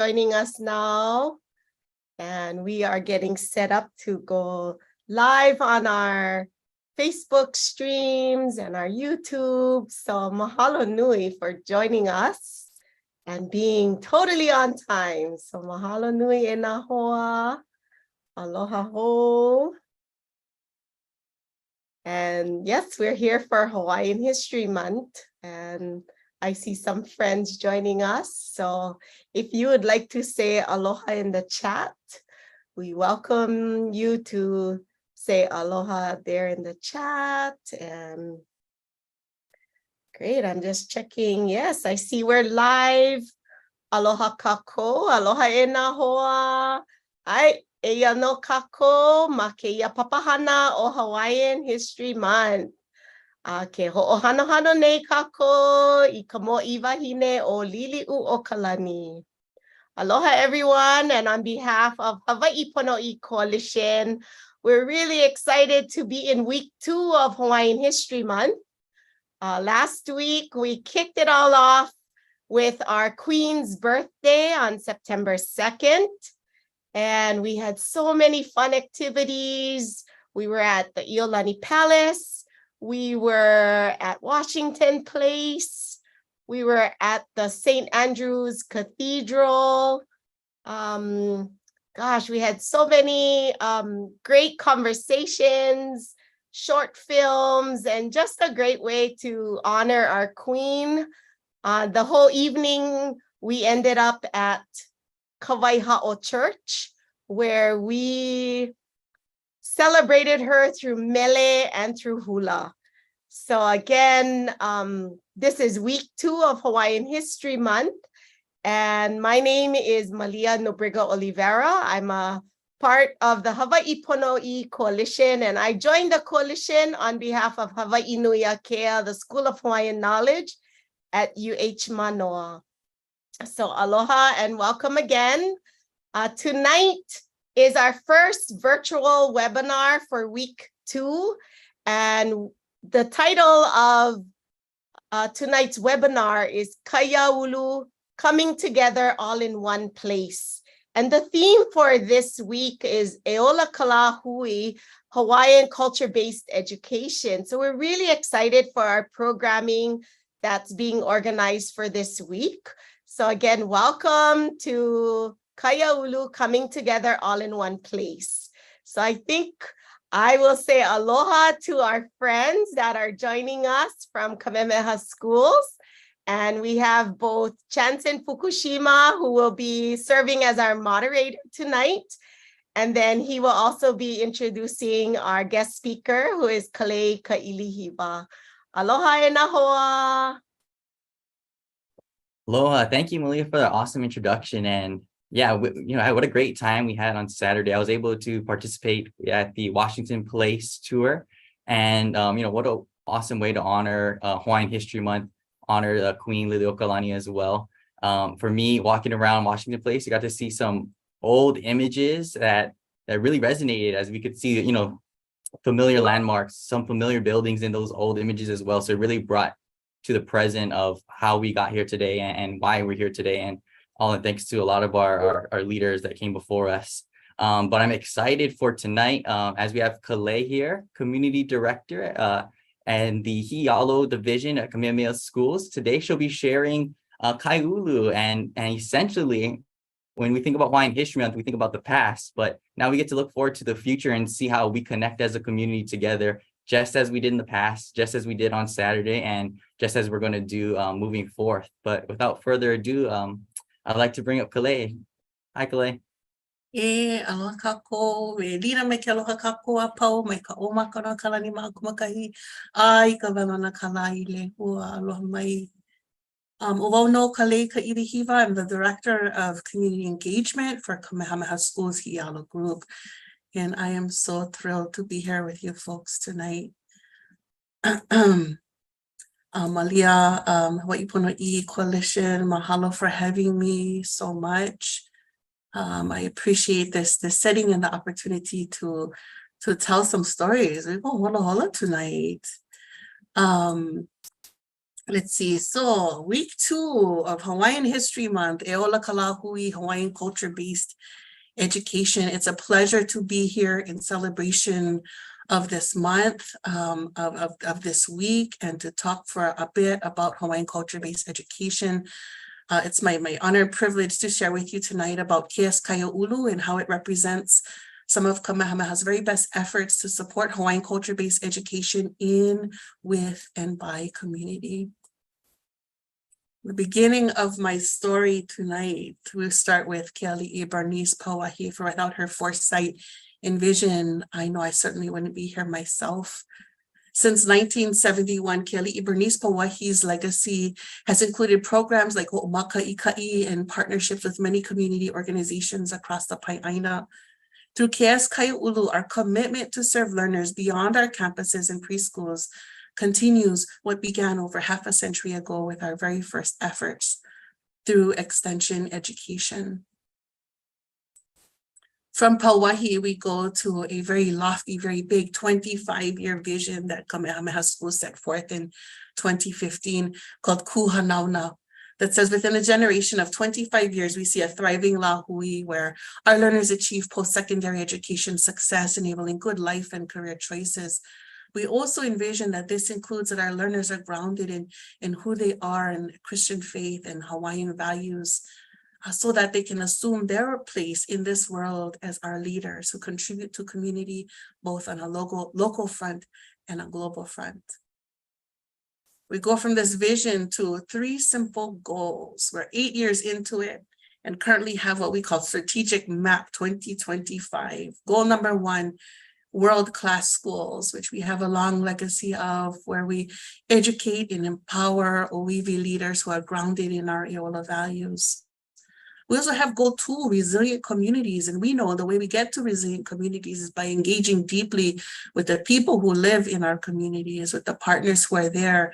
joining us now. And we are getting set up to go live on our Facebook streams and our YouTube. So mahalo nui for joining us and being totally on time. So mahalo nui e nā hoa. Aloha ho. And yes, we're here for Hawaiian History Month. And I see some friends joining us. So if you would like to say aloha in the chat, we welcome you to say aloha there in the chat. And great, I'm just checking. Yes, I see we're live. Aloha kako, aloha e nā hoa. Ai, eia no kako, ma keia papahana o Hawaiian History Month. Ke ho'ohanohano nei kako I ka mo'iwahine o lili'u o Kalani. Aloha everyone, and on behalf of Hawaii Pono'i Coalition, we're really excited to be in week 2 of Hawaiian History Month. Last week, we kicked it all off with our Queen's birthday on September 2nd. And we had so many fun activities. We were at the Iolani Palace. We were at Washington Place. We were at the St. Andrew's Cathedral. Gosh, we had so many great conversations, short films, and just a great way to honor our Queen. The whole evening, we ended up at Kawaiha'o Church, where we celebrated her through mele and through hula. So again, this is week 2 of Hawaiian History Month. And my name is Malia Nobriga Oliveira. I'm a part of the Hawaii Pono'i Coalition, and I joined the coalition on behalf of Hawaii Nui Akea, the School of Hawaiian Knowledge at UH Manoa. So aloha and welcome again. Tonight is our first virtual webinar for week 2. And the title of tonight's webinar is Kaiāulu, Coming Together All in One Place. And the theme for this week is Eola Kala Hui, Hawaiian Culture-Based Education. So we're really excited for our programming that's being organized for this week. So again, welcome to Kaiāulu, Coming Together All in One Place. So I think I will say aloha to our friends that are joining us from Kamehameha Schools. And we have both Chansen Fukushima, who will be serving as our moderator tonight. And then he will also be introducing our guest speaker, who is Kalei Kailihiwa. Aloha e nā hoa. Aloha. Thank you, Malia, for the awesome introduction. And yeah, what a great time we had on Saturday. I was able to participate at the Washington Place tour. And, what an awesome way to honor Hawaiian History Month, honor Queen Liliuokalani as well. For me, walking around Washington Place, you got to see some old images that really resonated, as we could see, familiar landmarks, some familiar buildings in those old images as well. So it really brought to the present of how we got here today and why we're here today. And all in thanks to a lot of our leaders that came before us. But I'm excited for tonight as we have Kalei here, Community Director and the Kaiāulu Division at Kamehameha Schools. Today she'll be sharing Kaiāulu, and essentially, when we think about Hawaiian History Month, we think about the past, but now we get to look forward to the future and see how we connect as a community together, just as we did in the past, just as we did on Saturday, and just as we're going to do moving forth. But without further ado, I'd like to bring up Kalei. Hi, Kalei. Aloha kako, me lina me ke aloha kako a pau, me ka omaka no kalani ma akumakahi, ai ka wamana kalai le hua aloha mai. ʻōlelo Kalei Kailihiwa, I'm the Director of Community Engagement for Kamehameha Schools Kaiāulu Group. And I am so thrilled to be here with you folks tonight. Malia, Hawaii Pono'i Coalition, mahalo for having me so much. I appreciate this setting and the opportunity to tell some stories. We're going hola hola tonight. Let's see. So week 2 of Hawaiian History Month, Eola Kalahui, Hawaiian culture-based education. It's a pleasure to be here in celebration of this month, of this week, and to talk for a bit about Hawaiian culture-based education. It's my honor and privilege to share with you tonight about KS Kaiāulu and how it represents some of Kamehameha's very best efforts to support Hawaiian culture-based education in, with, and by community. The beginning of my story tonight, we'll start with Keali'i Bernice Pauahi. For without her foresight and vision, I know I certainly wouldn't be here myself. Since 1971, Keali'i Bernice Pauahi's legacy has included programs like Ho'omaka'ikai and partnerships with many community organizations across the ʻāina. Through KS Kaiāulu, our commitment to serve learners beyond our campuses and preschools continues what began over half a century ago with our very first efforts through extension education. From Pauahi, we go to a very lofty, very big 25-year vision that Kamehameha Schools set forth in 2015 called Kuhanauna, that says within a generation of 25 years, we see a thriving Lahui where our learners achieve post-secondary education success, enabling good life and career choices. We also envision that this includes that our learners are grounded in who they are in Christian faith and Hawaiian values, so that they can assume their place in this world as our leaders who contribute to community, both on a local front and a global front. We go from this vision to 3 simple goals. We're 8 years into it and currently have what we call Strategic Map 2025. Goal number 1, world-class schools, which we have a long legacy of, where we educate and empower Oiwi leaders who are grounded in our Eola values. We also have goal 2, resilient communities. And we know the way we get to resilient communities is by engaging deeply with the people who live in our communities, with the partners who are there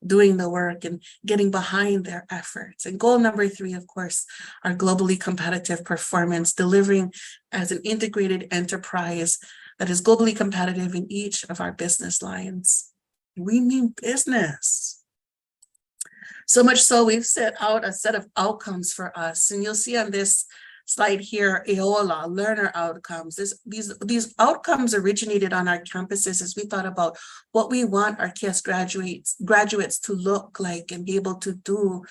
doing the work and getting behind their efforts. And goal number 3, of course, our globally competitive performance, delivering as an integrated enterprise that is globally competitive in each of our business lines. We mean business. So much so, we've set out a set of outcomes for us. And you'll see on this slide here, Eola, learner outcomes. These outcomes originated on our campuses as we thought about what we want our KS graduates to look like and be able to do.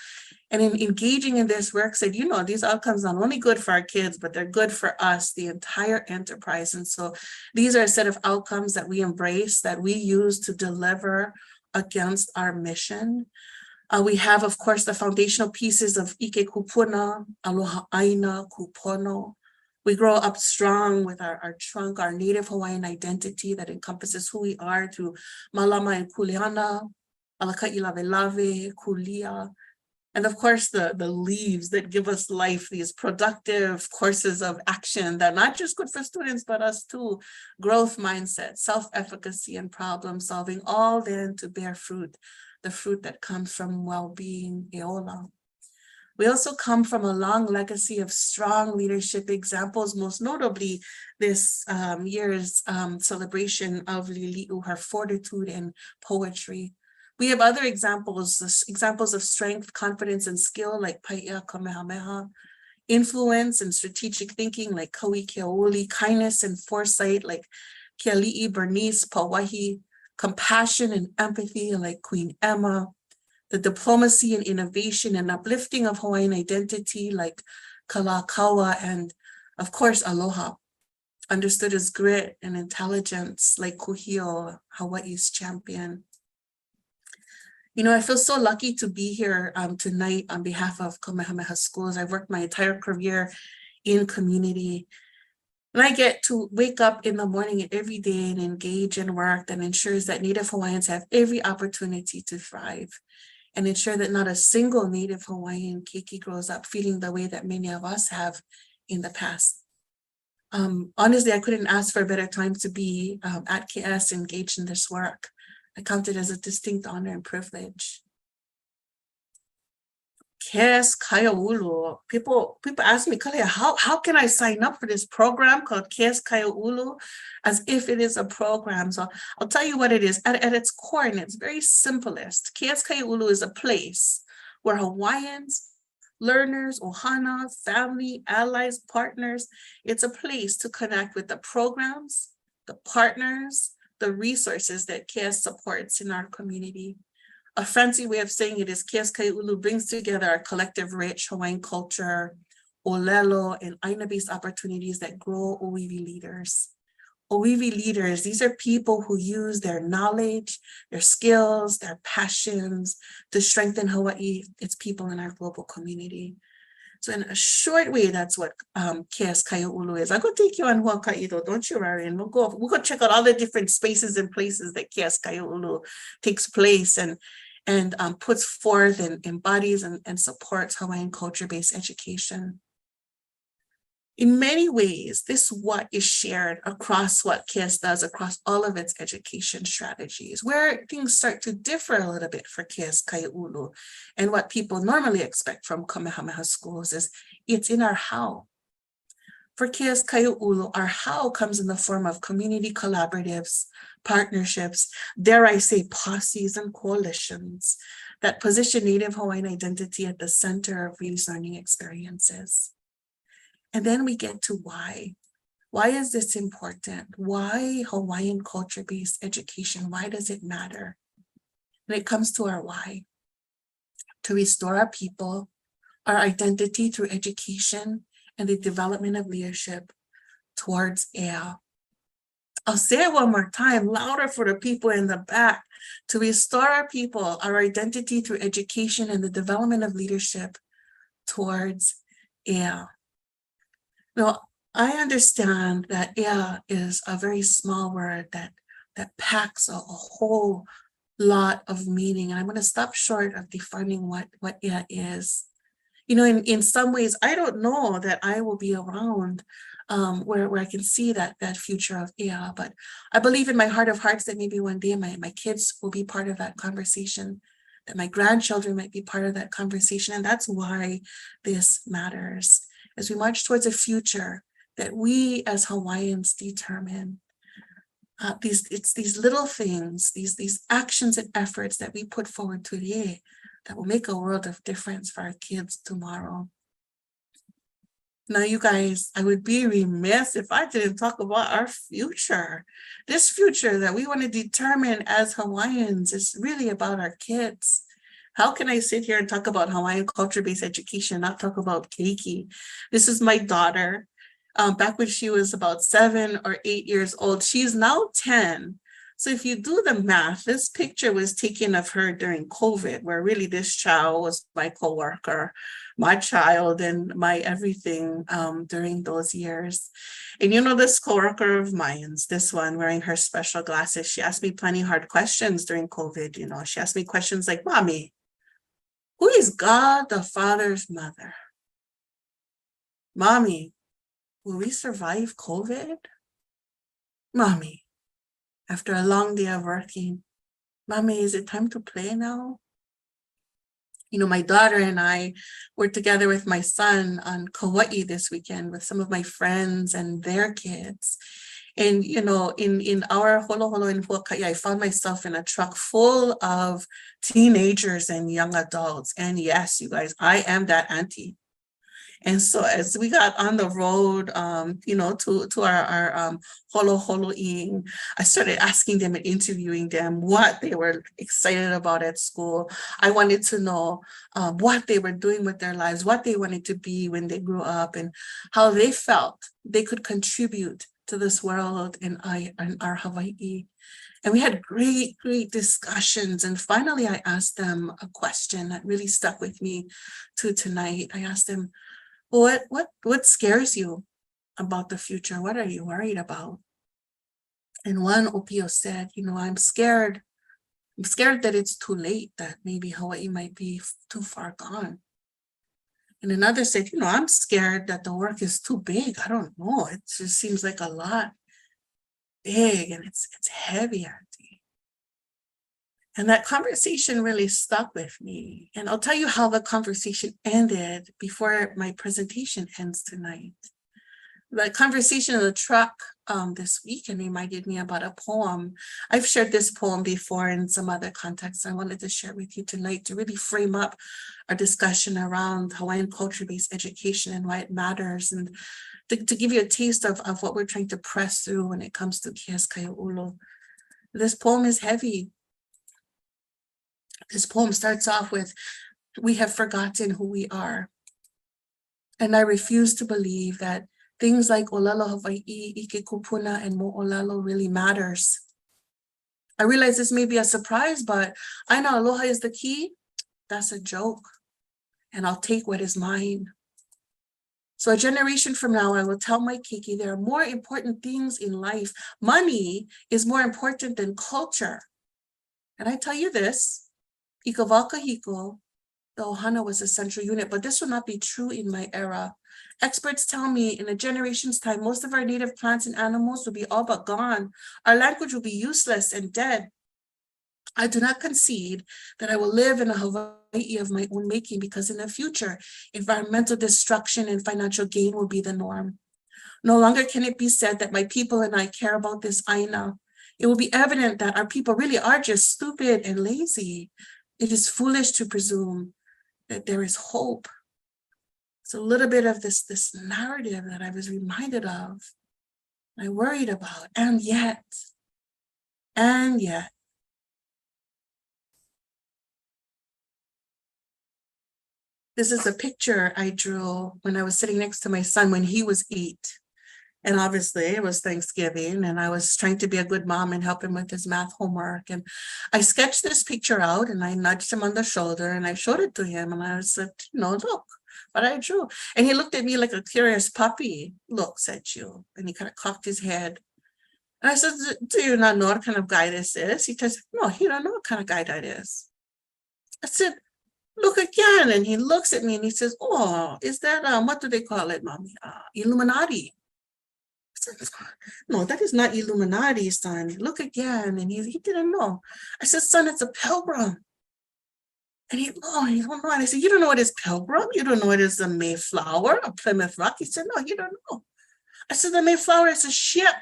And in engaging in this work said, you know, these outcomes are not only good for our kids, but they're good for us, the entire enterprise. And so these are a set of outcomes that we embrace, that we use to deliver against our mission. We have, of course, the foundational pieces of Ike Kupuna, Aloha ʻāina, Kupono. We grow up strong with our trunk, our native Hawaiian identity that encompasses who we are through Malama and Kuleana, Alakai Lavelave, Kulia. And of course, the leaves that give us life, these productive courses of action that are not just good for students, but us too. Growth mindset, self-efficacy, and problem solving, all then to bear fruit, the fruit that comes from well-being, Eola. We also come from a long legacy of strong leadership examples, most notably this year's celebration of Lili'u, her fortitude and poetry. We have other examples of strength, confidence, and skill like Paia Kamehameha, influence and strategic thinking like Kaui Keaoli, kindness and foresight like Keali'i Bernice Pauahi, compassion and empathy like Queen Emma, the diplomacy and innovation and uplifting of Hawaiian identity like Kalakaua, and of course, aloha, understood as grit and intelligence like Kuhio, Hawaii's champion. You know, I feel so lucky to be here tonight on behalf of Kamehameha Schools. I've worked my entire career in community. And I get to wake up in the morning every day and engage in work that ensures that Native Hawaiians have every opportunity to thrive and ensure that not a single Native Hawaiian keiki grows up feeling the way that many of us have in the past. Honestly, I couldn't ask for a better time to be at KS engaged in this work. I count it as a distinct honor and privilege. KS Kaiāulu. People ask me, Kalei, how can I sign up for this program called KS Kaiāulu, as if it is a program? So I'll tell you what it is. At its core, and it's very simplest, KS Kaiāulu is a place where Hawaiians, learners, ohana, family, allies, partners, it's a place to connect with the programs, the partners, the resources that KS supports in our community. A fancy way of saying it is KS Kaiāulu brings together our collective rich Hawaiian culture, ʻōlelo, and ʻāina-based opportunities that grow ʻōiwi leaders. ʻōiwi leaders, these are people who use their knowledge, their skills, their passions to strengthen Hawaii, its people, in our global community. So in a short way, that's what KS Kaiāulu is. I'll go take you on Huaka'ido, don't you, Rarian? We'll go check out all the different spaces and places that KS Kaiāulu takes place and puts forth and embodies and supports Hawaiian culture-based education. In many ways, this what is shared across what KS does across all of its education strategies. Where things start to differ a little bit for KS Kaiāulu and what people normally expect from Kamehameha Schools is it's in our how. For KS Kaiāulu, our how comes in the form of community collaboratives, partnerships, dare I say posses and coalitions that position Native Hawaiian identity at the center of these learning experiences. And then we get to why. Why is this important? Why Hawaiian culture-based education? Why does it matter? And it comes to our why. To restore our people, our identity through education and the development of leadership towards ʻea. I'll say it one more time, louder for the people in the back. To restore our people, our identity through education and the development of leadership towards ʻea. Now, I understand that ʻea is a very small word that packs a whole lot of meaning. And I'm going to stop short of defining what ʻea is. You know, in some ways, I don't know that I will be around where I can see that future of ʻea, but I believe in my heart of hearts that maybe one day my kids will be part of that conversation, that my grandchildren might be part of that conversation. And that's why this matters. As we march towards a future that we as Hawaiians determine, it's these little things, these actions and efforts that we put forward today that will make a world of difference for our kids tomorrow. Now, you guys, I would be remiss if I didn't talk about our future. This future that we want to determine as Hawaiians is really about our kids. How can I sit here and talk about Hawaiian culture-based education and not talk about keiki? This is my daughter. Back when she was about 7 or 8 years old, she's now 10. So if you do the math, this picture was taken of her during COVID, where really this child was my coworker, my child, and my everything during those years. And you know, this coworker of mine, this one wearing her special glasses, she asked me plenty hard questions during COVID. You know, she asked me questions like, "Mommy, who is God the Father's mother? Mommy, will we survive COVID? Mommy, after a long day of working, Mommy, is it time to play now?" You know, my daughter and I were together with my son on Kauai this weekend with some of my friends and their kids. And, you know, in our holo in Huaka'i, I found myself in a truck full of teenagers and young adults. And yes, you guys, I am that auntie. And so as we got on the road, you know, to our holo-ing, I started asking them and interviewing them what they were excited about at school. I wanted to know what they were doing with their lives, what they wanted to be when they grew up, and how they felt they could contribute to this world in our Hawaii. And we had great discussions. And finally, I asked them a question that really stuck with me to tonight. I asked them, what scares you about the future? What are you worried about? And one Opio said, you know, I'm scared that it's too late, that maybe Hawaii might be too far gone. And another said, you know, I'm scared that the work is too big. I don't know. It just seems like a lot big and it's heavy, Auntie. And that conversation really stuck with me. And I'll tell you how the conversation ended before my presentation ends tonight. The conversation in the truck this weekend reminded me about a poem. I've shared this poem before in some other contexts. I wanted to share with you tonight to really frame up our discussion around Hawaiian culture-based education and why it matters, and to give you a taste of what we're trying to press through when it comes to KS Kaiāulu. This poem is heavy. This poem starts off with, "We have forgotten who we are. And I refuse to believe that things like ʻōlelo Hawaii, ʻike kupuna, and mo'olelo really matters. I realize this may be a surprise, but ʻāina aloha is the key. That's a joke. And I'll take what is mine. So a generation from now, I will tell my keiki there are more important things in life. Money is more important than culture. And I tell you this, ika wakahiko, the ohana was a central unit, but this will not be true in my era. Experts tell me in a generation's time, most of our native plants and animals will be all but gone. Our language will be useless and dead. I do not concede that I will live in a Hawaii of my own making, because in the future, environmental destruction and financial gain will be the norm. No longer can it be said that my people and I care about this ʻāina. It will be evident that our people really are just stupid and lazy. It is foolish to presume that there is hope. It's a little bit of this narrative that I was reminded of, I worried about, and yet. This is a picture I drew when I was sitting next to my son when he was 8. And obviously it was Thanksgiving and I was trying to be a good mom and help him with his math homework. And I sketched this picture out and I nudged him on the shoulder and I showed it to him. And I said, look what I drew. And he looked at me like a curious puppy looks at you. And he kind of cocked his head. And I said, do you not know what kind of guy this is? He says, no, he don't know what kind of guy that is. I said, look again. And he looks at me and he says, oh, is that, what do they call it, mommy? Illuminati. I said, no, that is not Illuminati, son. Look again. And he didn't know. I said, son, it's a pilgrim. And he don't know. And I said, you don't know what is pilgrim? You don't know what is a Mayflower, a Plymouth Rock? He said, no, you don't know. I said, the Mayflower is a ship.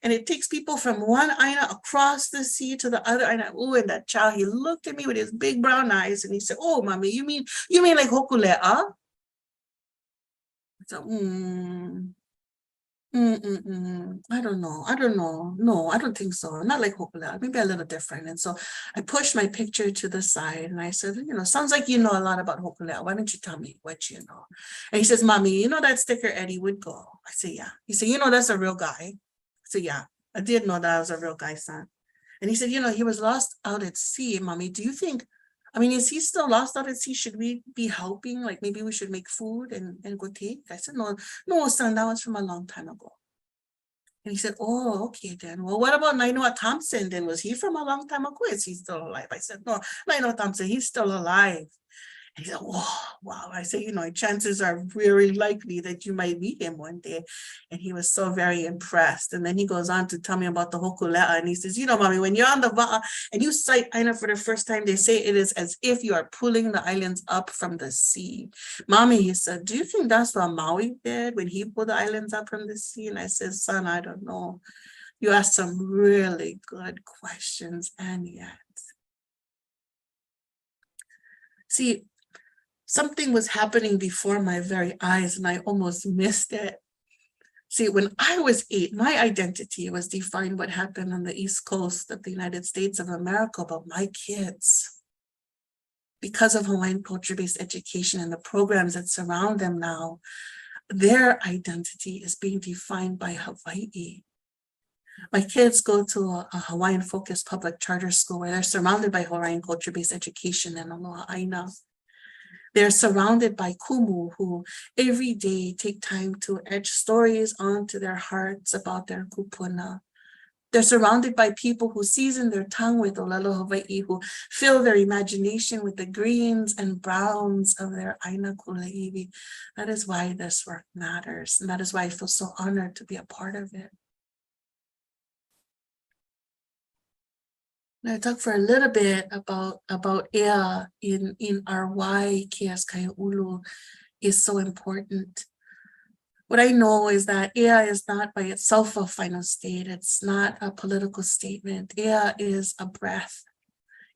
And it takes people from one ʻāina across the sea to the other ʻāina. Ooh, and that child, he looked at me with his big brown eyes and he said, oh, mommy, you mean like hokulea? I said, I don't know. No, I don't think so. Not like hokulea, maybe a little different. And so I pushed my picture to the side and I said, sounds like you know a lot about hokulea. Why don't you tell me what you know? And he says, mommy, that sticker Eddie would go? I said, yeah. He said, that's a real guy. So yeah, I did know that I was a real guy, son. And he said, he was lost out at sea, mommy. Do you think, is he still lost out at sea? Should we be helping? Like maybe we should make food and go take? I said, no, son, that was from a long time ago. And he said, oh, okay then. Well, what about Nainoa Thompson then? Was he from a long time ago? Is he still alive? I said, no, Nainoa Thompson, he's still alive. And he said, oh, wow. I said, chances are very likely that you might meet him one day. And he was so very impressed. And then he goes on to tell me about the hokulea. And he says, mommy, when you're on the va'a and you sight ʻāina for the first time, they say it is as if you are pulling the islands up from the sea. Mommy, he said, do you think that's what Maui did when he pulled the islands up from the sea? And I said, son, I don't know. You asked some really good questions. And yet. See, something was happening before my very eyes and I almost missed it. See, when I was 8, my identity was defined what happened on the East Coast of the United States of America about my kids. Because of Hawaiian culture-based education and the programs that surround them now, their identity is being defined by Hawaii. My kids go to a Hawaiian-focused public charter school where they're surrounded by Hawaiian culture-based education and aloha ʻāina. They're surrounded by kumu who every day take time to etch stories onto their hearts about their kupuna. They're surrounded by people who season their tongue with ʻōlelo Hawaii, who fill their imagination with the greens and browns of their ʻāina kule'iwi. That is why this work matters. And that is why I feel so honored to be a part of it. Now, talk for a little bit about ea in our why KS Kaiāulu is so important. What I know is that ea is not by itself a final state. It's not a political statement. Ea is a breath.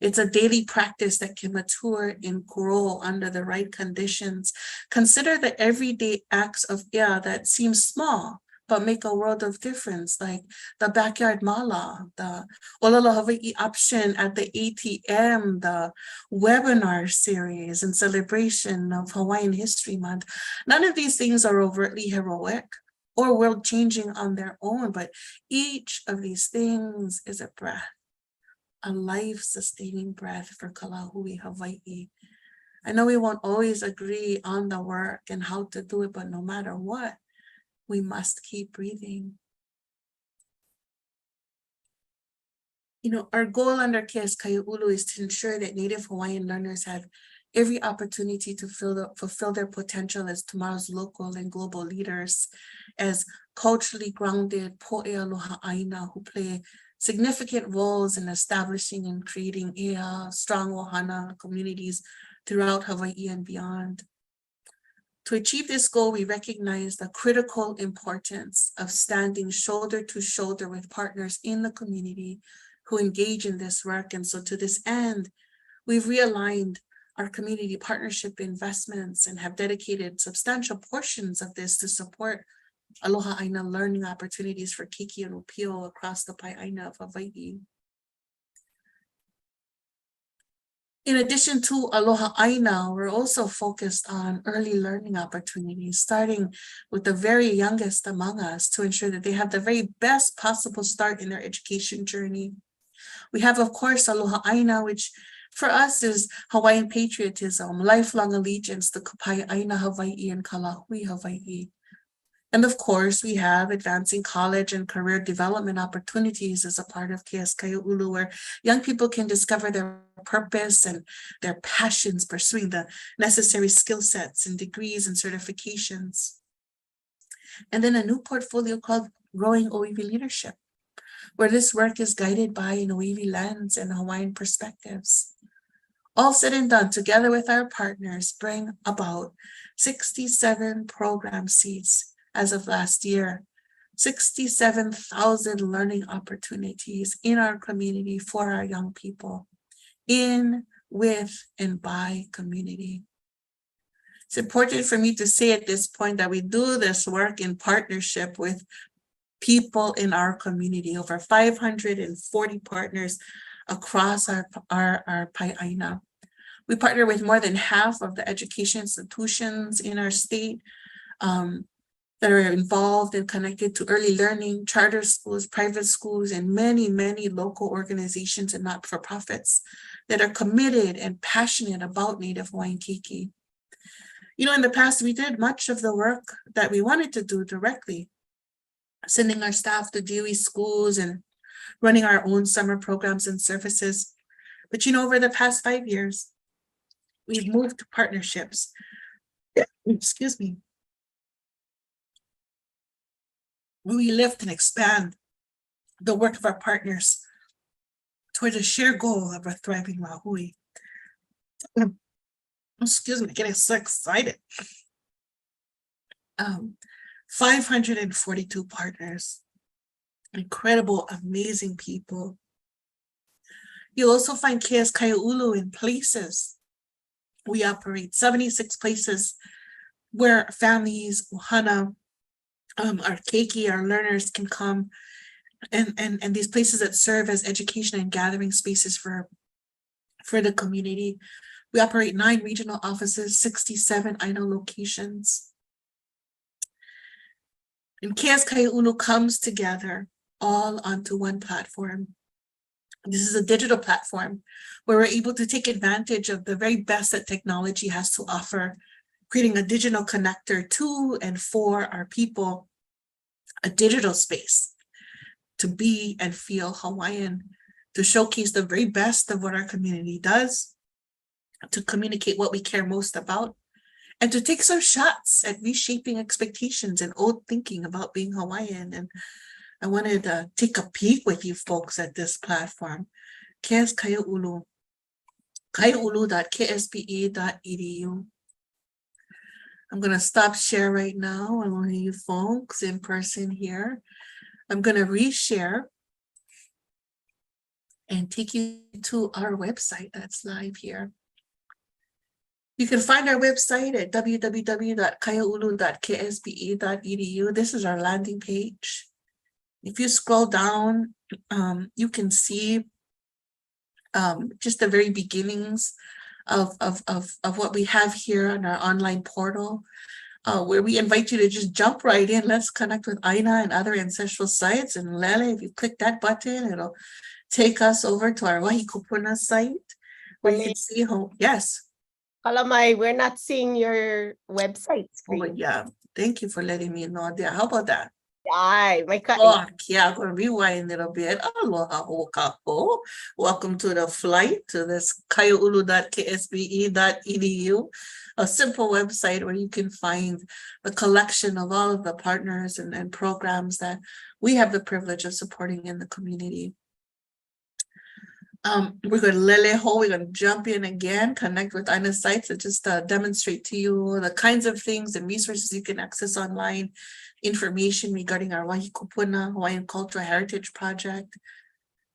It's a daily practice that can mature and grow under the right conditions. Consider the everyday acts of ea that seem small, but make a world of difference, like the backyard mala, the ʻōlelo Hawaii option at the ATM, the webinar series in celebration of Hawaiian History Month. None of these things are overtly heroic or world-changing on their own, but each of these things is a breath, a life-sustaining breath for Kalahui, Hawaii. I know we won't always agree on the work and how to do it, but no matter what, we must keep breathing. You know, our goal under KS Kaiāulu is to ensure that Native Hawaiian learners have every opportunity to fulfill their potential as tomorrow's local and global leaders, as culturally grounded po'e aloha ʻāina who play significant roles in establishing and creating ea, strong ohana communities throughout Hawaii and beyond. To achieve this goal, we recognize the critical importance of standing shoulder to shoulder with partners in the community who engage in this work. And so to this end, we've realigned our community partnership investments and have dedicated substantial portions of this to support aloha ʻāina learning opportunities for keiki and upio across the Pai'aina of Hawaii. In addition to aloha ʻāina, we're also focused on early learning opportunities, starting with the very youngest among us to ensure that they have the very best possible start in their education journey. We have, of course, aloha ʻāina, which for us is Hawaiian patriotism, lifelong allegiance to Pai'aina Hawaii and Kalahui Hawaii. And of course, we have advancing college and career development opportunities as a part of KS Kaiāulu, where young people can discover their purpose and their passions, pursuing the necessary skill sets and degrees and certifications. And then a new portfolio called Growing Oiwi Leadership, where this work is guided by an Oiwi lens and Hawaiian perspectives. All said and done, together with our partners, bring about 67 program seats as of last year, 67,000 learning opportunities in our community for our young people, in, with, and by community. It's important for me to say at this point that we do this work in partnership with people in our community, over 540 partners across our Pai'aina. We partner with more than half of the education institutions in our state that are involved and connected to early learning, charter schools, private schools, and many, many local organizations and not-for-profits that are committed and passionate about Native Hawaiian keiki. You know, in the past, we did much of the work that we wanted to do directly, sending our staff to DOE schools and running our own summer programs and services. But, you know, over the past 5 years, we've moved to partnerships. Excuse me. We lift and expand the work of our partners toward a shared goal of a thriving Mahui. Excuse me, getting so excited. 542 partners, incredible, amazing people. You'll also find KS Kaiāulu in places. We operate 76 places where families, ohana, our keiki, our learners can come, and these places that serve as education and gathering spaces for the community. We operate 9 regional offices, 67 ʻāina locations. And KS Kaiāulu comes together all onto one platform. This is a digital platform where we're able to take advantage of the very best that technology has to offer, creating a digital connector to and for our people, a digital space to be and feel Hawaiian, to showcase the very best of what our community does, to communicate what we care most about, and to take some shots at reshaping expectations and old thinking about being Hawaiian. And I wanted to take a peek with you folks at this platform KS Kaiāulu, kaiaulu.ksbe.edu. I'm going to stop share right now. I want you folks in person here. I'm going to reshare and take you to our website that's live here. You can find our website at www.kaiaulu.ksbe.edu. This is our landing page. If you scroll down, you can see just the very beginnings of what we have here on our online portal, where we invite you to just jump right in. Let's connect with ʻāina and other ancestral sites. And Lele, if you click that button, it'll take us over to our Wahikupuna site, where you can see how, yes. Kalamai, we're not seeing your website screen. Oh, yeah. Thank you for letting me know that. How about that? Ay, may Oh, yeah, I'm going to rewind a little bit. Aloha ho'okako. Welcome to the flight to this kaiaulu.ksbe.edu, a simple website where you can find the collection of all of the partners and programs that we have the privilege of supporting in the community. We're going to leleho, we're going to jump in again, connect with ʻāina sites and just demonstrate to you the kinds of things and resources you can access online, information regarding our Wahikupuna Hawaiian Cultural Heritage Project,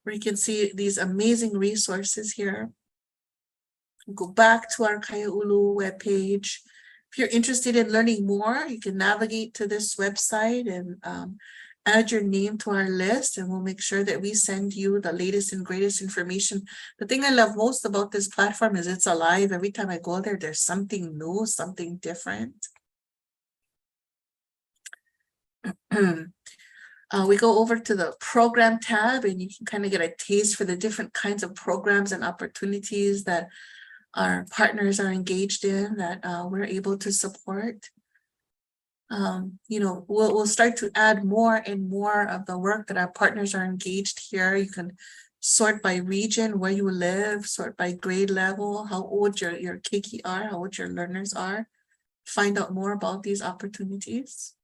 where you can see these amazing resources here. Go back to our Kaiāulu webpage. If you're interested in learning more, you can navigate to this website and add your name to our list, and we'll make sure that we send you the latest and greatest information. The thing I love most about this platform is it's alive. Every time I go there, there's something new, something different. We go over to the program tab, and you can kind of get a taste for the different kinds of programs and opportunities that our partners are engaged in, that we're able to support. We'll start to add more and more of the work that our partners are engaged here. You can sort by region, where you live, sort by grade level, how old your keiki are, how old your learners are. Find out more about these opportunities.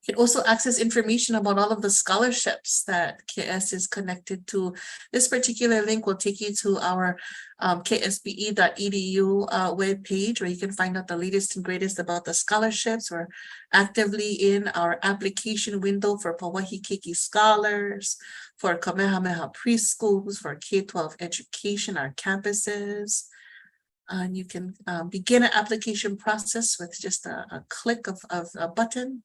You can also access information about all of the scholarships that KS is connected to. This particular link will take you to our ksbe.edu webpage, where you can find out the latest and greatest about the scholarships. We're actively in our application window for Pauahi Keiki Scholars, for Kamehameha Preschools, for K-12 education, our campuses. And you can begin an application process with just a click of a button.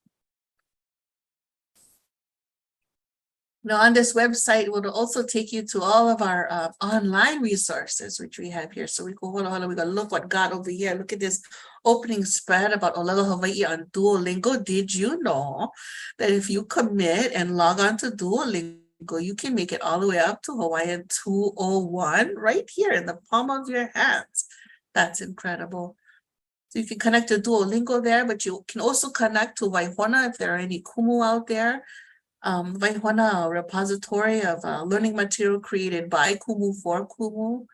Now, on this website, it will also take you to all of our online resources, which we have here. So we go, hold on, we go look what got over here. Look at this opening spread about ʻōlelo Hawaii on Duolingo. Did you know that if you commit and log on to Duolingo, you can make it all the way up to Hawaiian 201 right here in the palm of your hands? That's incredible. So you can connect to Duolingo there, but you can also connect to Waihona if there are any kumu out there. Waihona, a repository of learning material created by kumu for kumu.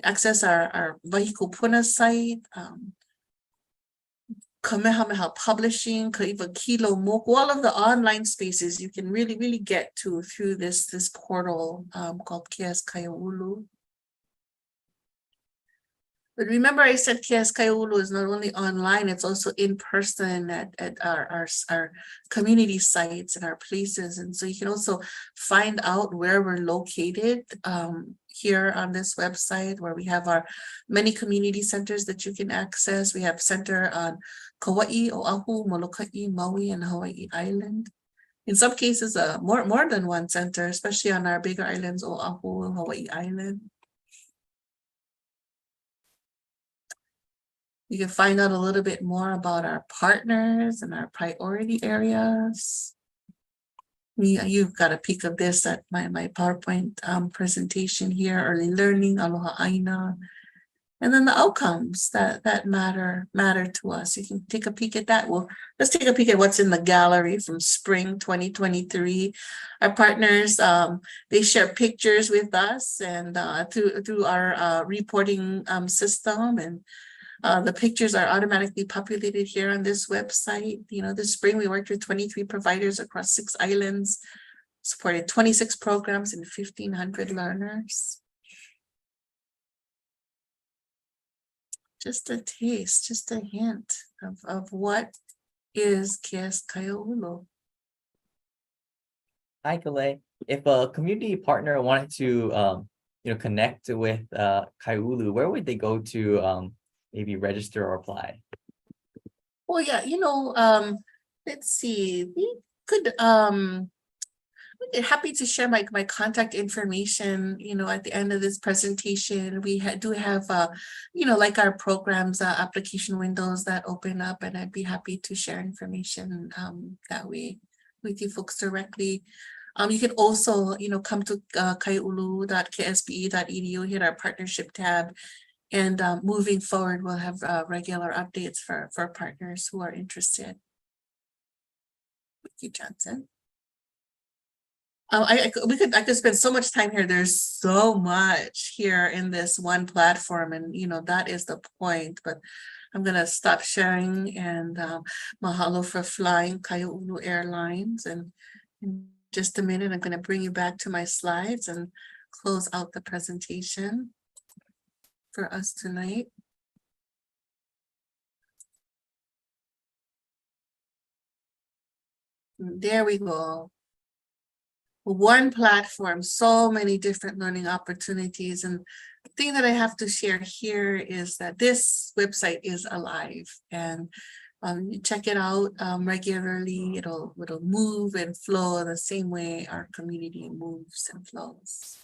Access our Wahikupuna site, Kamehameha Publishing, Kaiwa Kilo Moku, all of the online spaces you can really get to through this portal called KS Kaiāulu. But remember, I said KS Kaiāulu is not only online, it's also in person at our community sites and our places. And so you can also find out where we're located here on this website, where we have our many community centers that you can access. We have center on Kauai, Oahu, Molokai, Maui, and Hawaii Island. In some cases, more than one center, especially on our bigger islands, Oahu and Hawaii Island. You can find out a little bit more about our partners and our priority areas. You've got a peek of this at my PowerPoint presentation here, early learning, aloha ʻāina, and then the outcomes that matter to us. You can take a peek at that. Well, let's take a peek at what's in the gallery from spring 2023. Our partners, they share pictures with us and through our reporting system, and the pictures are automatically populated here on this website. This spring we worked with 23 providers across 6 islands, supported 26 programs and 1,500 learners. Just a taste, just a hint of what is KS Kaiāulu. Hi, Kalei. If a community partner wanted to, connect with Kaiāulu, where would they go to maybe register or apply? Well, yeah, let's see. We could happy to share my contact information, at the end of this presentation. We do have, like our programs, application windows that open up, and I'd be happy to share information that way with you folks directly. You can also, come to kaiulu.ksbe.edu, hit our partnership tab, and moving forward, we'll have regular updates for partners who are interested. Thank you, Chansen. I could spend so much time here. There's so much here in this one platform, and that is the point. But I'm gonna stop sharing, and mahalo for flying Kaiāulu Airlines. And in just a minute, I'm gonna bring you back to my slides and close out the presentation for us tonight. There we go. One platform, so many different learning opportunities. And the thing that I have to share here is that this website is alive, and you check it out regularly. It'll move and flow the same way our community moves and flows.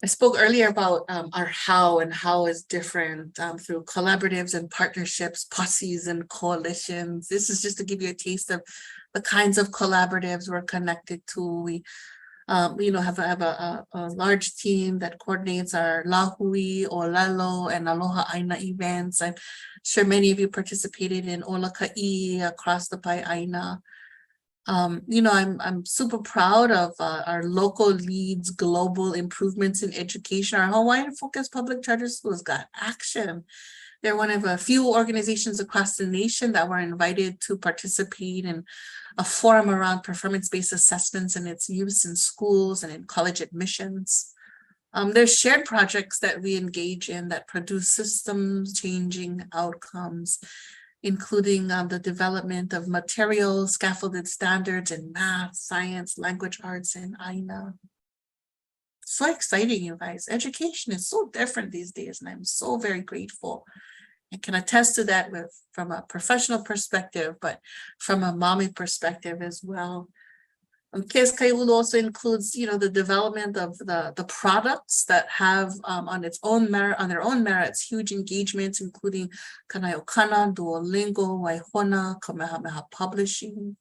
I spoke earlier about our how, and how is different through collaboratives and partnerships, posses and coalitions. This is just to give you a taste of the kinds of collaboratives we're connected to. We have a large team that coordinates our lahui, ʻōlelo, and aloha ʻāina events. I'm sure many of you participated in Ola Ka'i across the Pai ʻāina. I'm super proud of our local leads, global improvements in education. Our Hawaiian focused public charter schools got action. They're one of a few organizations across the nation that were invited to participate in a forum around performance-based assessments and its use in schools and in college admissions. There's shared projects that we engage in that produce systems changing outcomes, including the development of materials, scaffolded standards in math, science, language arts, and ʻāina. So exciting, you guys. Education is so different these days, and I'm so very grateful. I can attest to that from a professional perspective, but from a mommy perspective as well. KS Kaiāulu also includes, the development of the products that have on their own merits, huge engagements, including Kanaiokana, Duolingo, Waihona, Kamehameha Publishing.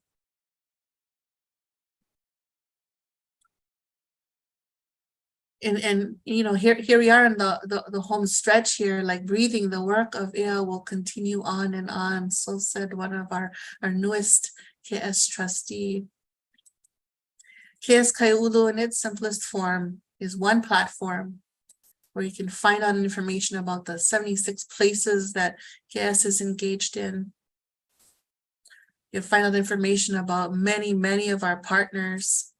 And here we are in the home stretch here, like breathing. The work of IA will continue on and on. So said one of our newest KS trustee. KS Kaiāulu in its simplest form is one platform where you can find out information about the 76 places that KS is engaged in. You'll find out information about many of our partners.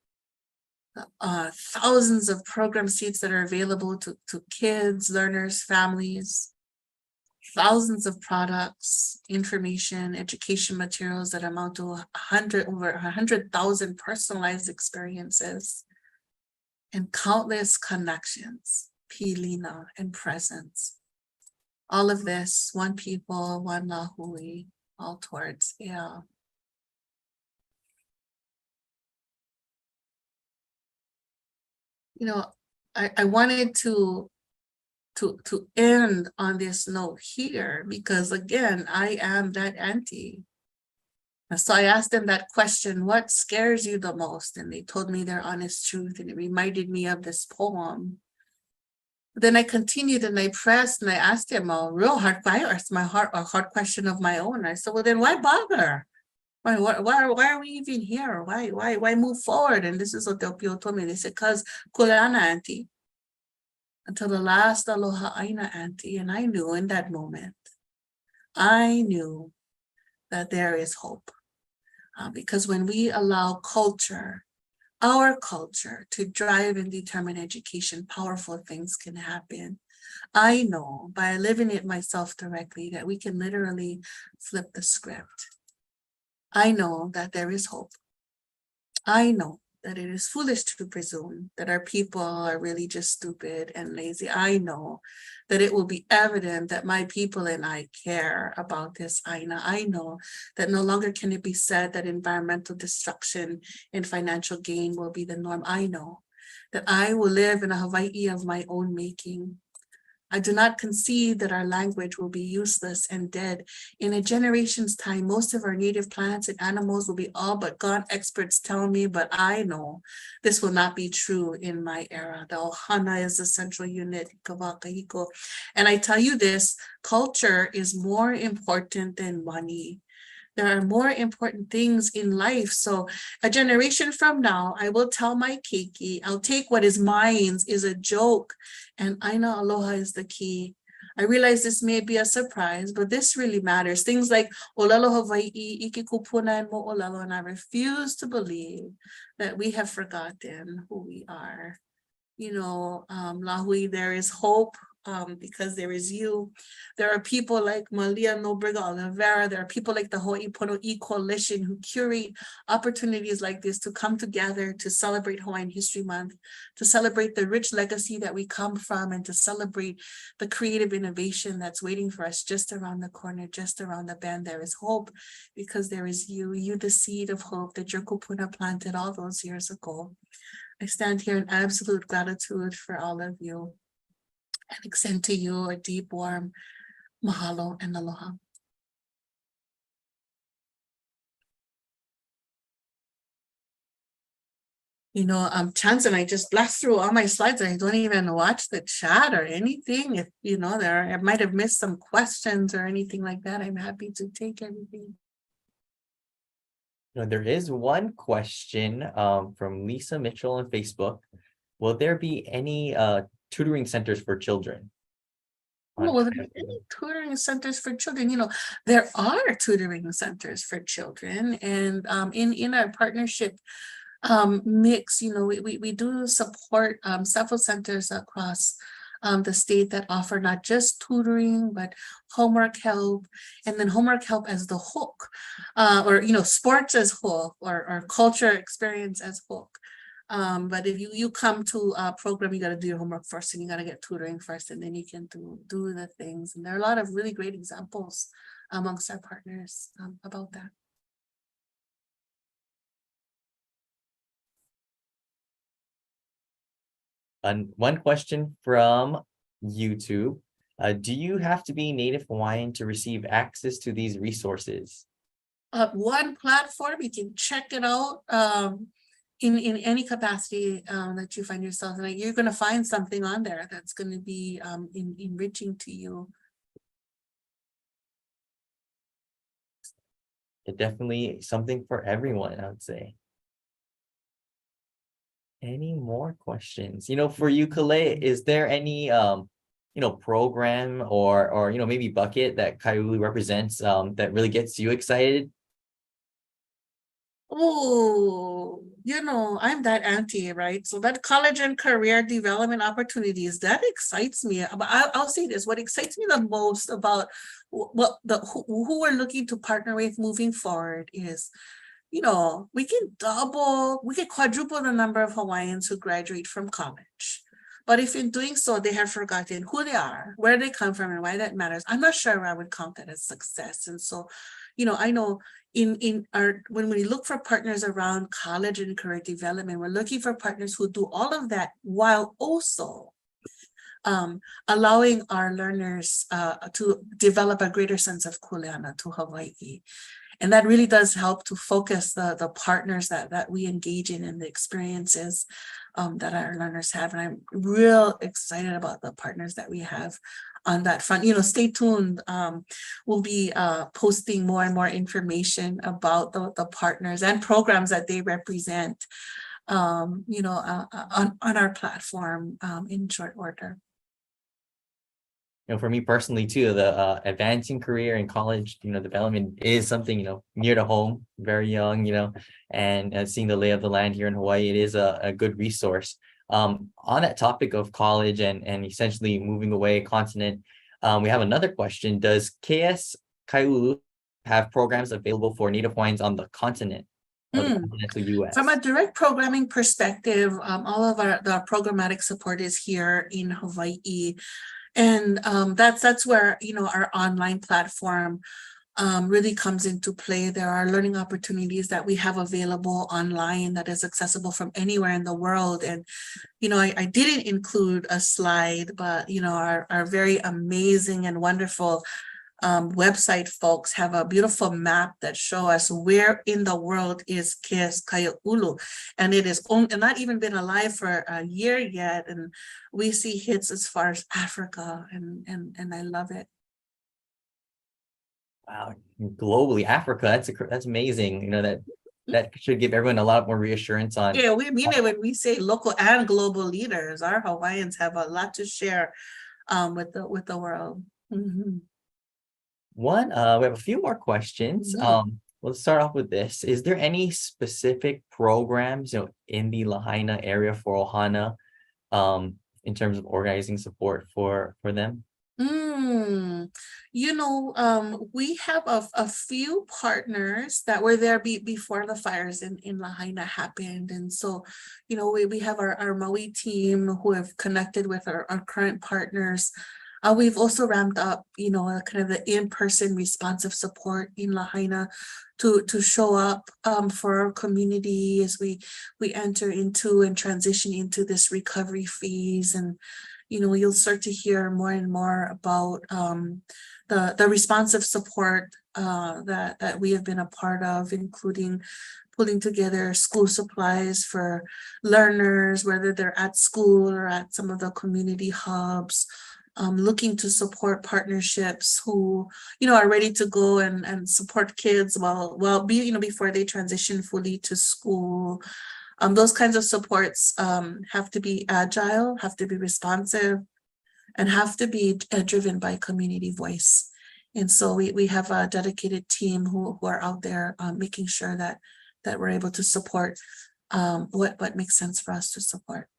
Thousands of program seats that are available to kids, learners, families, thousands of products, information, education materials that amount to over 100,000 personalized experiences, and countless connections, pilina, and presence. All of this, one people, one lahui, all towards IA. I wanted to end on this note here, because again, I am that auntie. And so I asked them that question, what scares you the most? And they told me their honest truth, and it reminded me of this poem. Then I continued and I pressed and I asked them a real hard hard question of my own. I said, well, then why bother? Why are we even here? Why move forward? And this is what the Opio told me. They said, because Kuleana auntie, until the last aloha ʻāina auntie. And I knew in that moment, I knew that there is hope. Because when we allow culture, our culture, to drive and determine education, powerful things can happen. I know by living it myself directly that we can literally flip the script. I know that there is hope. I know that it is foolish to presume that our people are really just stupid and lazy. I know that it will be evident that my people and I care about this ʻāina. I know that no longer can it be said that environmental destruction and financial gain will be the norm. I know that I will live in a Hawaii of my own making. I do not concede that our language will be useless and dead. In a generation's time, most of our native plants and animals will be all but gone. Experts tell me, but I know this will not be true in my era. The ohana is the central unit, and I tell you this, culture is more important than money. There are more important things in life. So a generation from now, I will tell my keiki, I'll take what is mine is a joke, and ʻāina aloha is the key. I realize this may be a surprise, but this really matters. Things like ʻōlelo Hawaii, iki kupuna, and mo ʻōlelo, and I refuse to believe that we have forgotten who we are. You know, Lahui, there is hope. Because there is you. There are people like Malia Nobrega Oliveira. There are people like the Ho'ipono'i Coalition who curate opportunities like this to come together to celebrate Hawaiian History Month, to celebrate the rich legacy that we come from, and to celebrate the creative innovation that's waiting for us just around the corner, just around the bend. There is hope because there is you, the seed of hope that your kupuna planted all those years ago. I stand here in absolute gratitude for all of you, and extend to you a deep, warm mahalo and aloha. You know, Chansen, I just blast through all my slides. I don't even watch the chat or anything. If you know, I might have missed some questions or anything like that. I'm happy to take everything. There is one question from Lisa Mitchell on Facebook. Will there be any tutoring centers for children? Oh, well, there are any tutoring centers for children. You know, there are tutoring centers for children, and in our partnership mix, you know, we do support several centers across the state that offer not just tutoring, but homework help, and then homework help as the hook, or, you know, sports as hook, or culture experience as hook. But if you come to a program, you got to do your homework first, and you got to get tutoring first, and then you can do the things. And there are a lot of really great examples amongst our partners about that. And one question from YouTube. Do you have to be native Hawaiian to receive access to these resources? One platform, you can check it out in any capacity that you find yourself in. You're going to find something on there that's going to be enriching to you. It definitely something for everyone, I would say. Any more questions? You know, for you, Kalei, is there any you know, program or you know, maybe bucket that Kaiāulu represents that really gets you excited? Oh, you know, I'm that auntie, right? So that college and career development opportunities, that excites me. But I'll say this, what excites me the most about what who we're looking to partner with moving forward is, you know, we can quadruple the number of Hawaiians who graduate from college. But if in doing so, they have forgotten who they are, where they come from, and why that matters, I'm not sure I would count that as success. And so, you know, I know when we look for partners around college and career development, we're looking for partners who do all of that while also allowing our learners to develop a greater sense of kuleana to Hawaii. And that really does help to focus the partners that we engage in and the experiences that our learners have. And I'm real excited about the partners that we have on that front. You know, stay tuned. We'll be posting more and more information about the partners and programs that they represent, you know, on our platform in short order. for me personally too, the advancing career in college, development is something, near to home, very young, and seeing the lay of the land here in Hawaii, it is a good resource. On that topic of college and essentially moving away continent, we have another question. Does KS Kaiāulu have programs available for Native Hawaiians on the continent or the continental US? From a direct programming perspective, all of the programmatic support is here in Hawaii. And that's where, our online platform really comes into play. There are learning opportunities that we have available online that is accessible from anywhere in the world. And, I didn't include a slide, but, our very amazing and wonderful website folks have a beautiful map that show us where in the world is KS Kaiāulu, and it is not even been alive for a year yet, and we see hits as far as Africa, and I love it. Wow, globally, Africa, that's amazing. That should give everyone a lot more reassurance on. Yeah, we mean it when we say local and global leaders. Our Hawaiians have a lot to share with the world. Mm-hmm. We have a few more questions. Let's start off with this. Is there any specific programs, in the Lahaina area for Ohana, in terms of organizing support for them? We have a few partners that were there before the fires in Lahaina happened. And so, we have our Maui team who have connected with our current partners. We've also ramped up, kind of the in-person responsive support in Lahaina to show up for our community as we enter into and transition into this recovery phase. And, you'll start to hear more and more about the responsive support that we have been a part of, including pulling together school supplies for learners, whether they're at school or at some of the community hubs. Looking to support partnerships who, are ready to go and support kids before they transition fully to school. Those kinds of supports have to be agile, have to be responsive, and have to be driven by community voice. And so we have a dedicated team who are out there making sure that we're able to support what makes sense for us to support.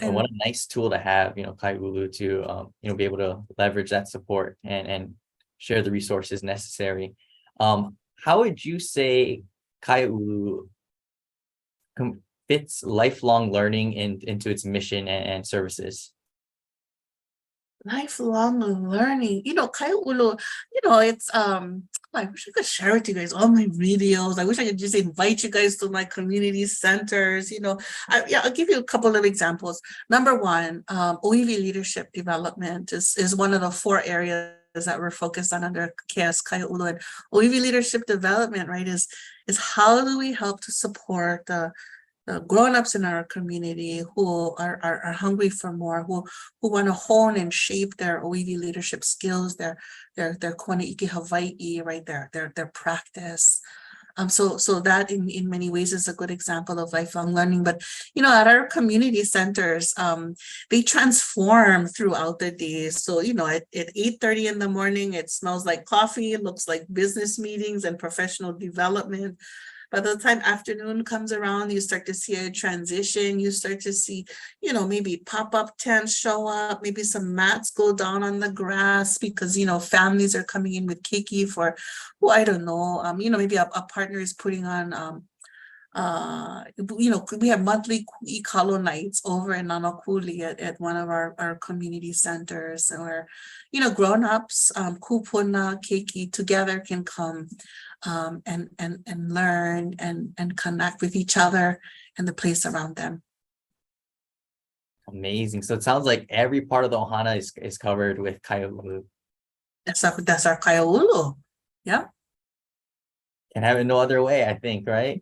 And what a nice tool to have, Kaiāulu to, be able to leverage that support and share the resources necessary. How would you say Kaiāulu fits lifelong learning into its mission and services? Lifelong learning, Kaiāulu, it's I wish I could share with you guys all my videos. I wish I could just invite you guys to my community centers. I'll give you a couple of examples. Number one, OEV leadership development is one of the 4 areas that we're focused on under KS Kaiāulu. And OEV leadership development, right, is how do we help to support the grown-ups in our community who are hungry for more, who want to hone and shape their OEV leadership skills, their Kona Iki Hawaii, right, their practice. So that in many ways is a good example of lifelong learning. But at our community centers, they transform throughout the day. So at 8:30 in the morning, it smells like coffee, it looks like business meetings and professional development. By the time afternoon comes around, you start to see a transition. You start to see, maybe pop-up tents show up, maybe some mats go down on the grass because, families are coming in with keiki for, I don't know, maybe a partner is putting on, we have monthly ikalo nights over in Nanakuli at one of our community centers where, grown-ups, kupuna, keiki together can come and learn and connect with each other and the place around them. Amazing. So it sounds like every part of the Ohana is covered with Kaiāulu. That's our Kaiāulu. Yeah. Can have it no other way, I think, right?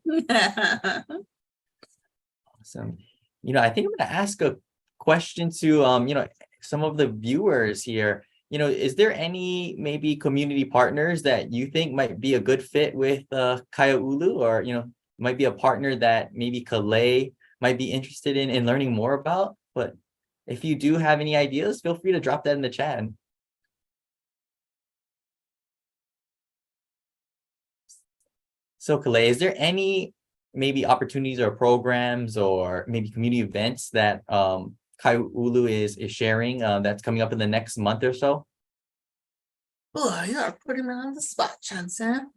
Awesome. I think I'm going to ask a question to, some of the viewers here. Is there any maybe community partners that you think might be a good fit with Kaiāulu, or, might be a partner that maybe Kalei might be interested in learning more about? But if you do have any ideas, feel free to drop that in the chat. So Kalei, is there any maybe opportunities or programs or maybe community events that Kaiāulu is sharing that's coming up in the next month or so? Oh, you are putting me on the spot, Chansen.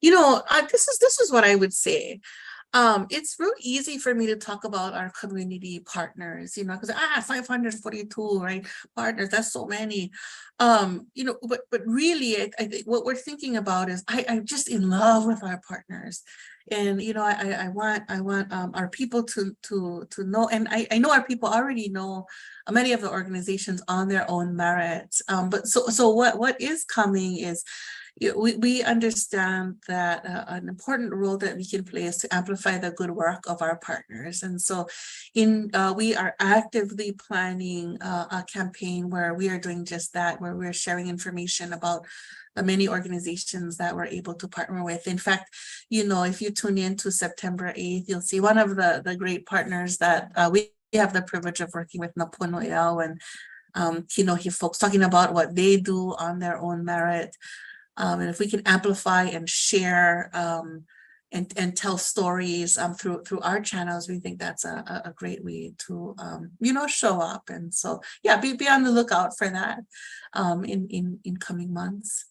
You know, this is what I would say. It's real easy for me to talk about our community partners, you know, because 542, right? Partners, that's so many. You know, but really, I think what we're thinking about is I'm just in love with our partners. And you know, I want our people to know, and I know our people already know many of the organizations on their own merits. But so what is coming is, we understand that an important role that we can play is to amplify the good work of our partners. And so we are actively planning a campaign where we are doing just that, where we're sharing information about the many organizations that we're able to partner with. In fact, you know, if you tune in to September 8th, you'll see one of the great partners that we have the privilege of working with, Naponoel, and you know, folks talking about what they do on their own merit. And if we can amplify and share and tell stories through our channels, we think that's a great way to you know, show up. And so yeah, be on the lookout for that in coming months.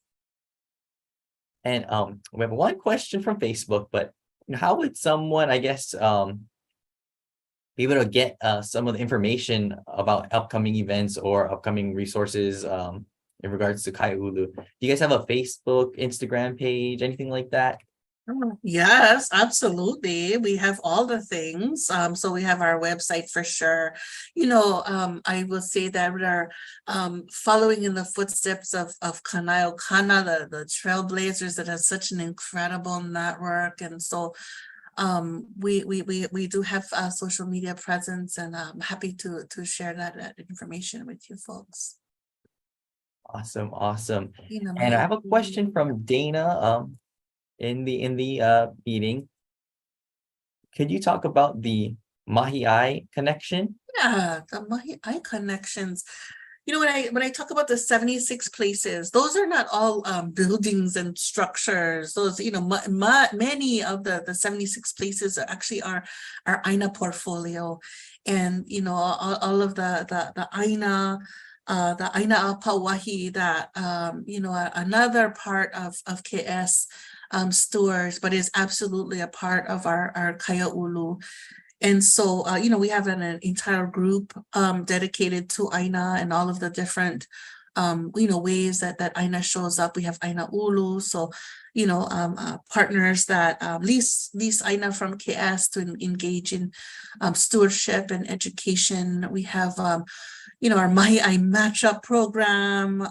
And we have one question from Facebook, but how would someone, I guess, be able to get some of the information about upcoming events or upcoming resources in regards to Kaiāulu? Do you guys have a Facebook, Instagram page, anything like that? Yes, absolutely. We have all the things. So we have our website for sure. You know, I will say that we are following in the footsteps of Kanaio Kana, the trailblazers that have such an incredible network. And so we do have a social media presence, and I'm happy to share that information with you folks. Awesome, awesome. You know, And I have a question from Dana in the meeting. Could you talk about the Mahi'ai connection? Yeah, the Mahi'ai connections. You know, when I talk about the 76 places, those are not all buildings and structures. Those, you know, many of the 76 places are actually our ʻāina portfolio, and you know, all of the ʻāina. The ʻāina Pauahi, that you know, another part of KS stores, but is absolutely a part of our Kaiāulu. And so, you know, we have an entire group dedicated to ʻāina and all of the different, you know, ways that ʻāina shows up. We have ʻāina ulu, so, you know, partners that lease ʻāina from KS to engage in stewardship and education. We have, you know, our Mahi'ai matchup program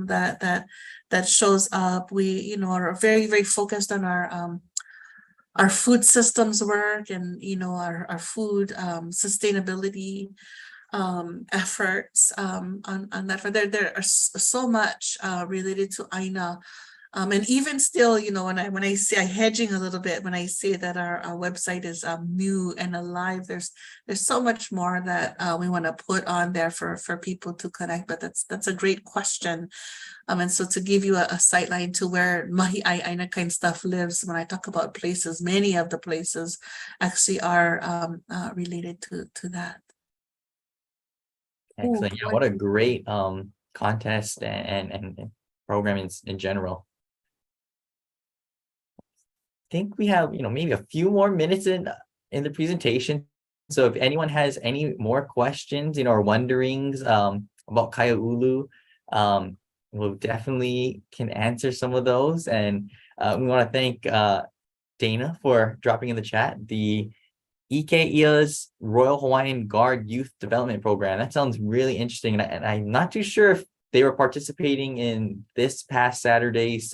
that shows up. We, you know, are very, very focused on our food systems work, and you know, our food sustainability efforts on that. There are so much related to ʻāina. And even still, you know, when I say, I'm hedging a little bit when I say that our website is new and alive, there's so much more that we want to put on there for people to connect. But that's a great question. And so to give you a sightline to where Mahi'ai ʻāina kind stuff lives, when I talk about places, many of the places actually are related to that. Excellent. Yeah, what a great contest and program in general. I think we have, you know, maybe a few more minutes in the presentation. So if anyone has any more questions, you know, or wonderings about Kaiāulu, we'll definitely can answer some of those. And we want to thank Dana for dropping in the chat the Ike'ia's Royal Hawaiian Guard Youth Development Program. That sounds really interesting, and I'm not too sure if they were participating in this past Saturday's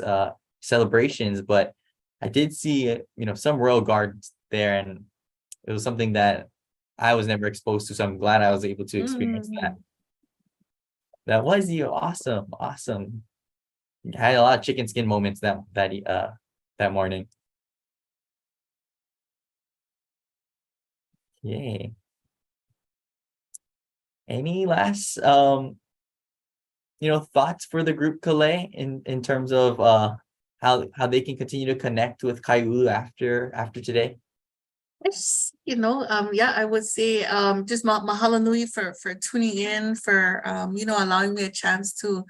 celebrations, but I did see, you know, some Royal Guards there, and it was something that I was never exposed to, so I'm glad I was able to experience that. That was awesome, awesome. I had a lot of chicken skin moments that morning. Yay. Any last thoughts for the group, Kalei, in terms of how they can continue to connect with Kaiāulu after today? Yes, yeah, I would say just mahalo nui for tuning in, for allowing me a chance to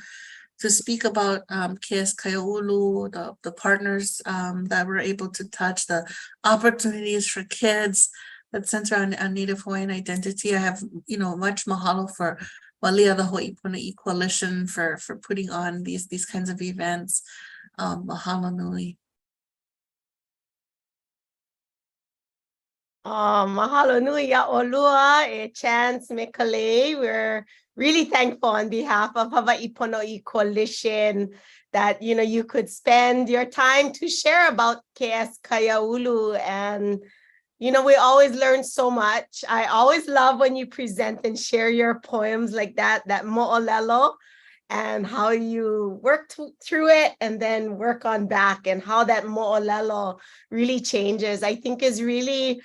speak about KS Kaiāulu, the partners that we're able to touch, the opportunities for kids that center on Native Hawaiian identity. I have much mahalo for Walia, the Hoʻiponoʻi Coalition, for putting on these kinds of events. Mahalo nui. Mahalo nui ya olua e Chance me Kalei. We're really thankful on behalf of Hawaiiponoʻi Coalition that you could spend your time to share about KS Kaiāulu. And we always learn so much. I always love when you present and share your poems like that mo'olelo, and how you work through it and then work on back, and how that mo'olelo really changes. I think is really,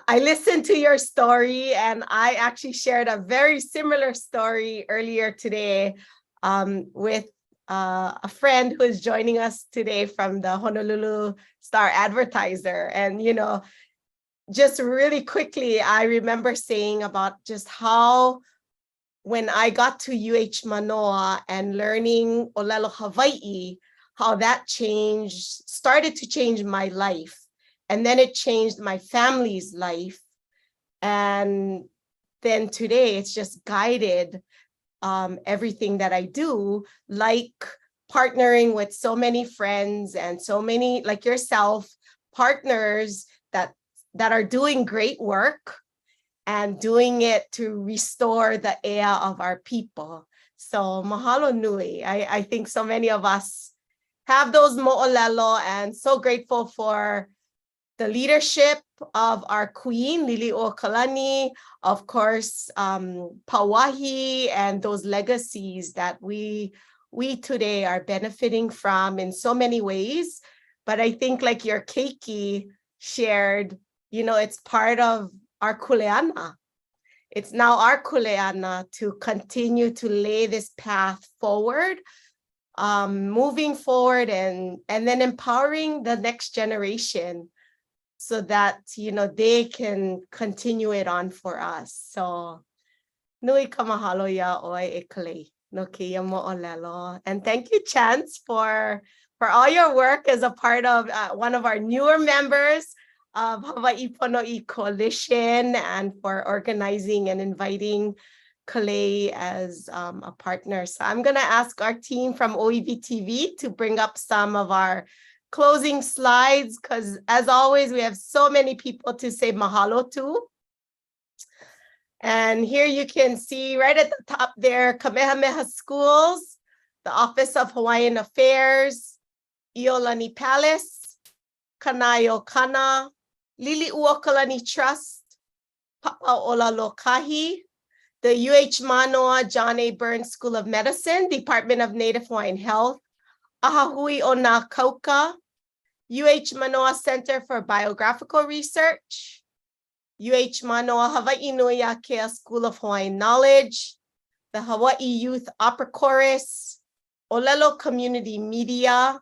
I listened to your story, and I actually shared a very similar story earlier today with a friend who is joining us today from the Honolulu Star Advertiser. And, just really quickly, I remember saying about just how when I got to UH Manoa and learning ʻōlelo Hawaii, how that started to change my life. And then it changed my family's life. And then today it's just guided everything that I do, like partnering with so many friends and so many, like yourself, partners that are doing great work and doing it to restore the ea of our people. So mahalo nui. I think so many of us have those mo'olelo, and so grateful for the leadership of our queen, Lili'uokalani, of course, Pauahi, and those legacies that we today are benefiting from in so many ways. But I think, like your keiki shared, it's part of our kuleana. It's now our kuleana to continue to lay this path forward, moving forward, and then empowering the next generation so that they can continue it on for us. So nui ka mahalo ya ʻoe e Kalei no keia mo'olelo. And thank you, Chance, for all your work as a part of one of our newer members of Hawaiiponoʻi Coalition, and for organizing and inviting Kalei as a partner. So I'm going to ask our team from OEV TV to bring up some of our closing slides, because as always, we have so many people to say mahalo to. And here you can see right at the top there, Kamehameha Schools, the Office of Hawaiian Affairs, Iolani Palace, Kanaio Kana, Lili'uokalani Trust, Papa'ola Lokahi, the UH Manoa John A. Burns School of Medicine, Department of Native Hawaiian Health, Ahahui o nā Kauka, UH Manoa Center for Biographical Research, UH Manoa Hawaii Noia Kea School of Hawaiian Knowledge, the Hawaii Youth Opera Chorus, ʻōlelo Community Media,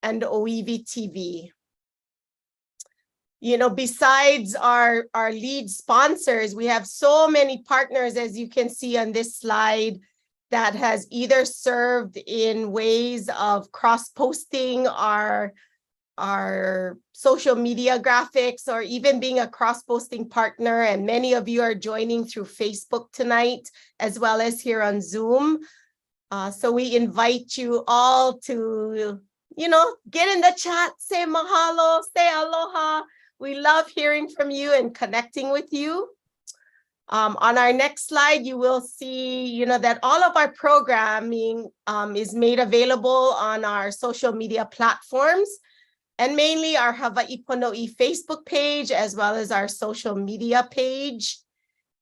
and OEV TV. Besides our lead sponsors, we have so many partners, as you can see on this slide, that has either served in ways of cross-posting our social media graphics, or even being a cross-posting partner. And many of you are joining through Facebook tonight, as well as here on Zoom. So we invite you all to, get in the chat, say mahalo, say aloha. We love hearing from you and connecting with you. On our next slide, you will see, that all of our programming is made available on our social media platforms, and mainly our Hawaiiponoʻi Facebook page, as well as our social media page.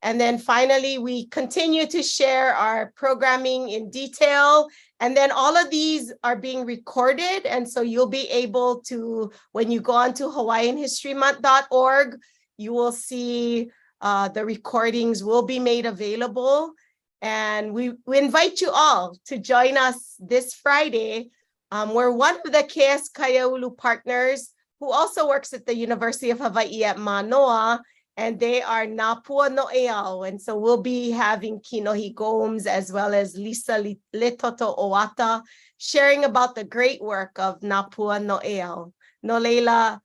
And then finally, we continue to share our programming in detail. And then all of these are being recorded. And so you'll be able to, when you go on to HawaiianHistoryMonth.org, you will see The recordings will be made available. And we invite you all to join us this Friday. We're one of the KS Kaiāulu partners who also works at the University of Hawaii at Manoa, and they are Napua No'eau. And so we'll be having Kinohi Gomes as well as Lisa Letoto Oata sharing about the great work of Napua No'eau. No leila,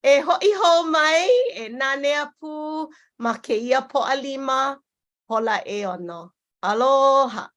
e ho'iho mai, e nanea pu, ma keia po'alima, hola e ono. Aloha.